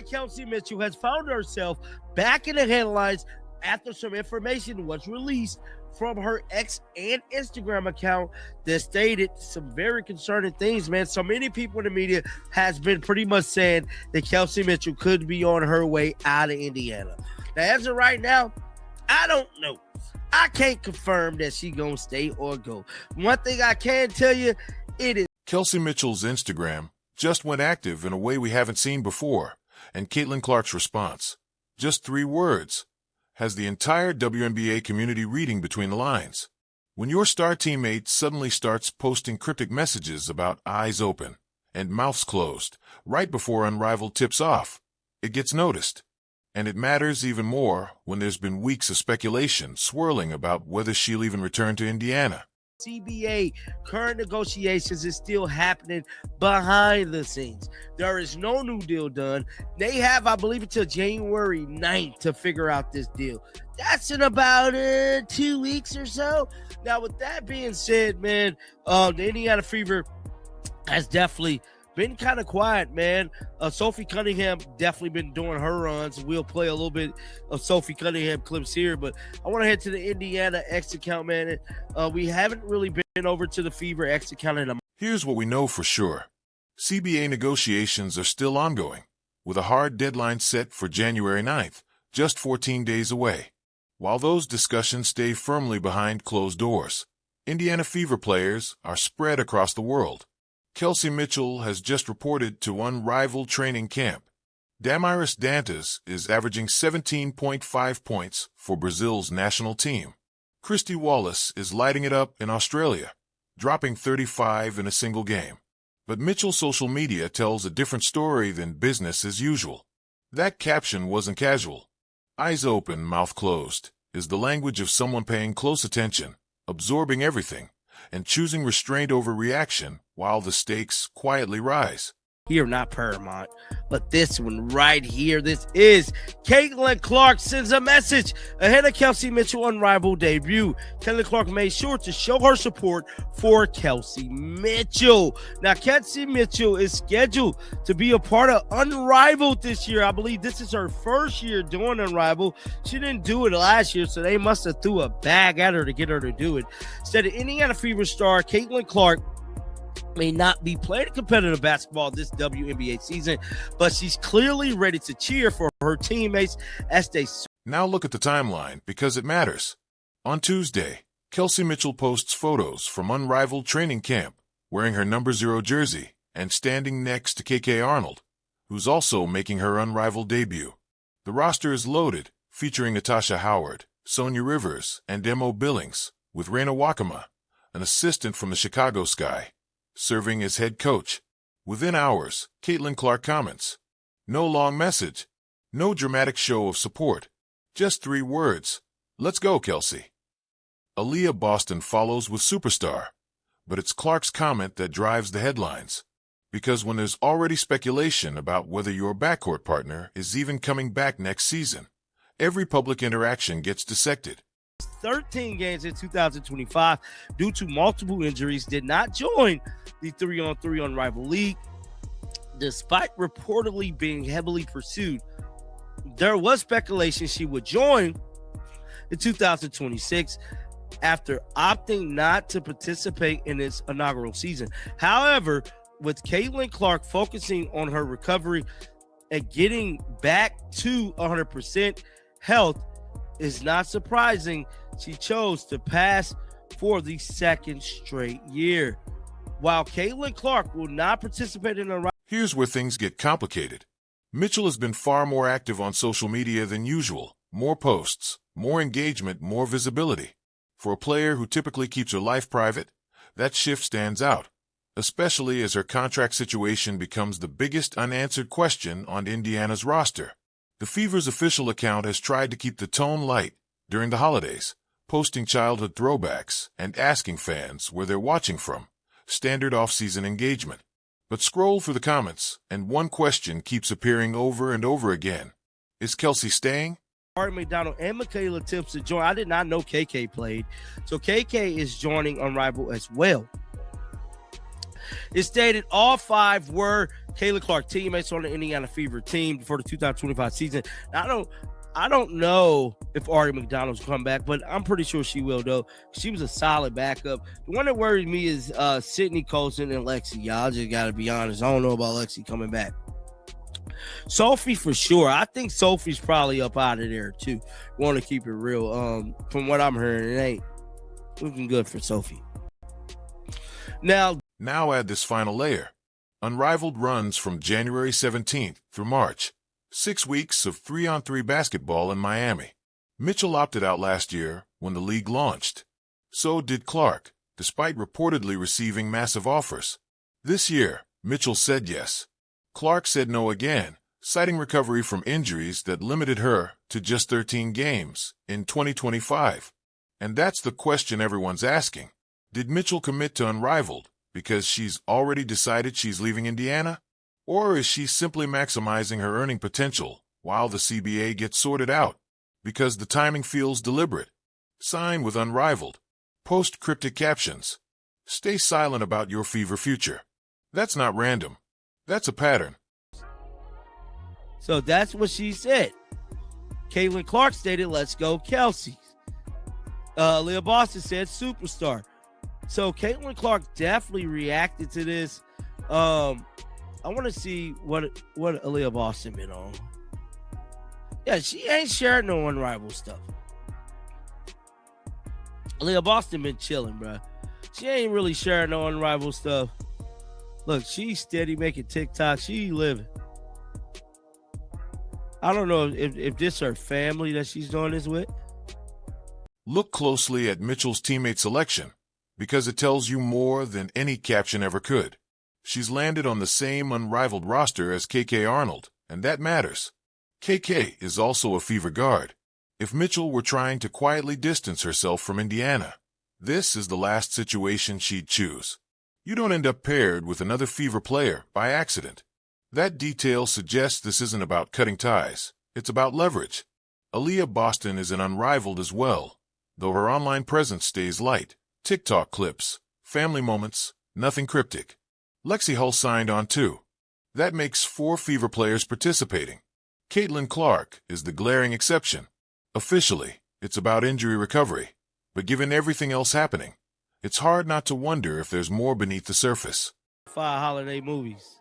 guy Kelsey Mitchell has found herself back in the headlines after some information was released from her X and Instagram account that stated some very concerning things, man. So many people in the media has been pretty much saying that Kelsey Mitchell could be on her way out of Indiana. Now, as of right now, I don't know. I can't confirm that she gonna stay or go. One thing I can tell you, it is Kelsey Mitchell's Instagram just went active in a way we haven't seen before, and Caitlin Clark's response, just 3 words, has the entire WNBA community reading between the lines. When your star teammate suddenly starts posting cryptic messages about eyes open and mouths closed right before Unrivaled tips off, it gets noticed. And it matters even more when there's been weeks of speculation swirling about whether she'll even return to Indiana. CBA current negotiations is still happening behind the scenes. There is no new deal done. They have, I believe, until January 9th to figure out this deal. That's in about 2 weeks or so. Now, with that being said, man, the Indiana Fever has definitely been kind of quiet, man. Sophie Cunningham definitely been doing her runs. We'll play a little bit of Sophie Cunningham clips here, but I want to head to the Indiana X account, man. We haven't really been over to the Fever X account in a month. Here's what we know for sure. CBA negotiations are still ongoing, with a hard deadline set for January 9th, just 14 days away. While those discussions stay firmly behind closed doors, Indiana Fever players are spread across the world. Kelsey Mitchell has just reported to Unrivaled training camp. Damaris Dantas is averaging 17.5 points for Brazil's national team. Christy Wallace is lighting it up in Australia, dropping 35 in a single game. But Mitchell's social media tells a different story than business as usual. That caption wasn't casual. Eyes open, mouth closed is the language of someone paying close attention, absorbing everything, and choosing restraint over reaction while the stakes quietly rise. Here, not Paramount, but this one right here. This is Caitlin Clark sends a message ahead of Kelsey Mitchell Unrivaled debut. Caitlin Clark made sure to show her support for Kelsey Mitchell. Now, Kelsey Mitchell is scheduled to be a part of Unrivaled this year. I believe this is her first year doing Unrivaled. She didn't do it last year, so they must have threw a bag at her to get her to do it. Instead of Indiana Fever star Caitlin Clark may not be playing competitive basketball this WNBA season, but she's clearly ready to cheer for her teammates as they... Now look at the timeline, because it matters. On Tuesday, Kelsey Mitchell posts photos from Unrivaled training camp, wearing her number 0 jersey and standing next to KK Arnold, who's also making her Unrivaled debut. The roster is loaded, featuring Natasha Howard, Sonia Rivers, and Demo Billings, with Reina Wakama, an assistant from the Chicago Sky, serving as head coach. Within hours, Caitlin Clark comments, "No long message, no dramatic show of support, just 3 words. Let's go, Kelsey." Aaliyah Boston follows with superstar, but it's Clark's comment that drives the headlines. Because when there's already speculation about whether your backcourt partner is even coming back next season, every public interaction gets dissected. 13 games in 2025 due to multiple injuries, did not join the 3-on-3 Unrivaled League, despite reportedly being heavily pursued. There was speculation she would join in 2026 after opting not to participate in its inaugural season. However, with Caitlin Clark focusing on her recovery and getting back to 100% health, it's not surprising she chose to pass for the 2nd straight year. While Caitlin Clark will not participate in a... Here's where things get complicated. Mitchell has been far more active on social media than usual. More posts, more engagement, more visibility. For a player who typically keeps her life private, that shift stands out, especially as her contract situation becomes the biggest unanswered question on Indiana's roster. The Fever's official account has tried to keep the tone light during the holidays, posting childhood throwbacks and asking fans where they're watching from, standard off-season engagement. But scroll through the comments, and one question keeps appearing over and over again. Is Kelsey staying? Ari McDonald and Michaela Tips to join. I did not know KK played. So KK is joining Unrivaled as well. It stated all 5 were Caitlin Clark teammates on the Indiana Fever team for the 2025 season. Now, I don't know if Ari McDonald's will come back, but I'm pretty sure she will, though. She was a solid backup. The one that worries me is Sydney Colson and Lexi. Y'all just got to be honest. I don't know about Lexi coming back. Sophie for sure. I think Sophie's probably up out of there, too. Want to keep it real. From what I'm hearing, it ain't looking good for Sophie. Now add this final layer. Unrivaled runs from January 17th through March. 6 weeks of 3-on-3 basketball in Miami. Mitchell opted out last year when the league launched. So did Clark, despite reportedly receiving massive offers. This year, Mitchell said yes. Clark said no again, citing recovery from injuries that limited her to just 13 games in 2025. And that's the question everyone's asking. Did Mitchell commit to Unrivaled because she's already decided she's leaving Indiana? Or is she simply maximizing her earning potential while the CBA gets sorted out? Because the timing feels deliberate. Sign with Unrivaled. Post cryptic captions. Stay silent about your Fever future. That's not random. That's a pattern. So that's what she said. Caitlin Clark stated, let's go Kelsey. Leah Boston said superstar. So Caitlin Clark definitely reacted to this. I want to see what Aaliyah Boston been on. Yeah, she ain't sharing no Unrivaled stuff. Aaliyah Boston been chilling, bro. She ain't really sharing no Unrivaled stuff. Look, she's steady making TikTok. She living. I don't know if this her family that she's doing this with. Look closely at Mitchell's teammate selection, because it tells you more than any caption ever could. She's landed on the same Unrivaled roster as KK Arnold, and that matters. KK is also a Fever guard. If Mitchell were trying to quietly distance herself from Indiana, this is the last situation she'd choose. You don't end up paired with another Fever player by accident. That detail suggests this isn't about cutting ties. It's about leverage. Aaliyah Boston is an Unrivaled as well, though her online presence stays light. TikTok clips, family moments, nothing cryptic. Lexi Hull signed on too. That makes 4 Fever players participating. Caitlin Clark is the glaring exception. Officially, it's about injury recovery. But given everything else happening, it's hard not to wonder if there's more beneath the surface. 5 holiday movies.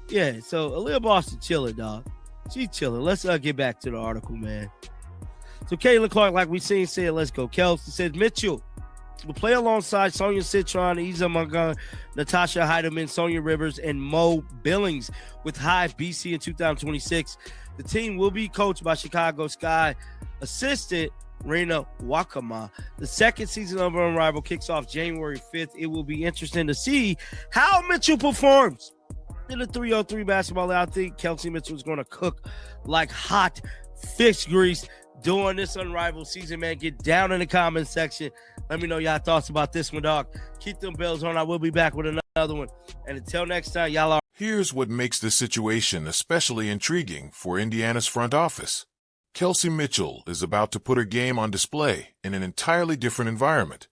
Yeah, so Aaliyah Boston chilling, dog. She's chilling. Let's get back to the article, man. So Caitlin Clark, like we seen, said, let's go. Kelsey said Mitchell will play alongside Sonia Citron, Isa Montgomery, Natasha Heidemann, Sonia Rivers, and Mo Billings with Hive BC in 2026. The team will be coached by Chicago Sky assistant Reina Wakama. The second season of Unrivaled kicks off January 5th. It will be interesting to see how Mitchell performs in the 3-on-3 basketball. I think Kelsey Mitchell is going to cook like hot fish grease during this Unrivaled season, man. Get down in the comment section. Let me know y'all thoughts about this one, dog. Keep them bells on. I will be back with another one. And until next time, y'all are. Here's what makes this situation especially intriguing for Indiana's front office. Kelsey Mitchell is about to put her game on display in an entirely different environment.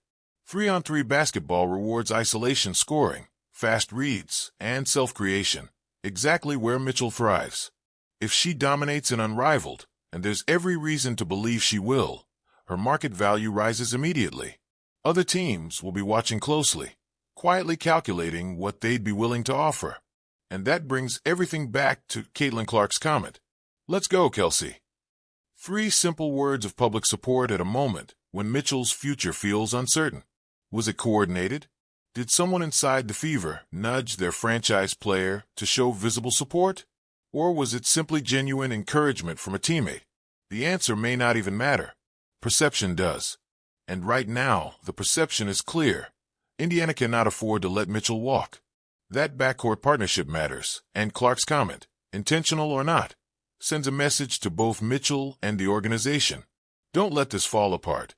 3-on-3 basketball rewards isolation scoring, fast reads, and self-creation, exactly where Mitchell thrives. If she dominates in Unrivaled, and there's every reason to believe she will, her market value rises immediately. Other teams will be watching closely, quietly calculating what they'd be willing to offer. And that brings everything back to Caitlin Clark's comment. Let's go, Kelsey. 3 simple words of public support at a moment when Mitchell's future feels uncertain. Was it coordinated? Did someone inside the Fever nudge their franchise player to show visible support? Or was it simply genuine encouragement from a teammate? The answer may not even matter. Perception does. And right now, the perception is clear. Indiana cannot afford to let Mitchell walk. That backcourt partnership matters, and Clark's comment, intentional or not, sends a message to both Mitchell and the organization. Don't let this fall apart.